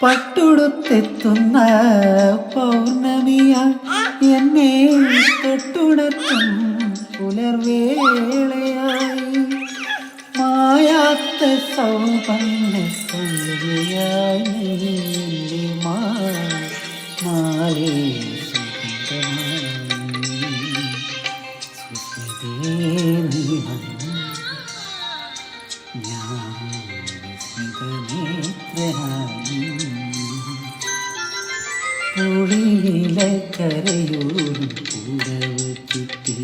പട്ടുടുത്തെത്തുന്ന പൗർണമിയാൽ എന്നെ തൊട്ടുണർത്തും പുലർവേളയായി മായാത്ത സൗപർണ്ണ സന്ധ്യയായി എൻ്റെ മാലേ പുളിയില കരയോടും പുടവ ചുറ്റി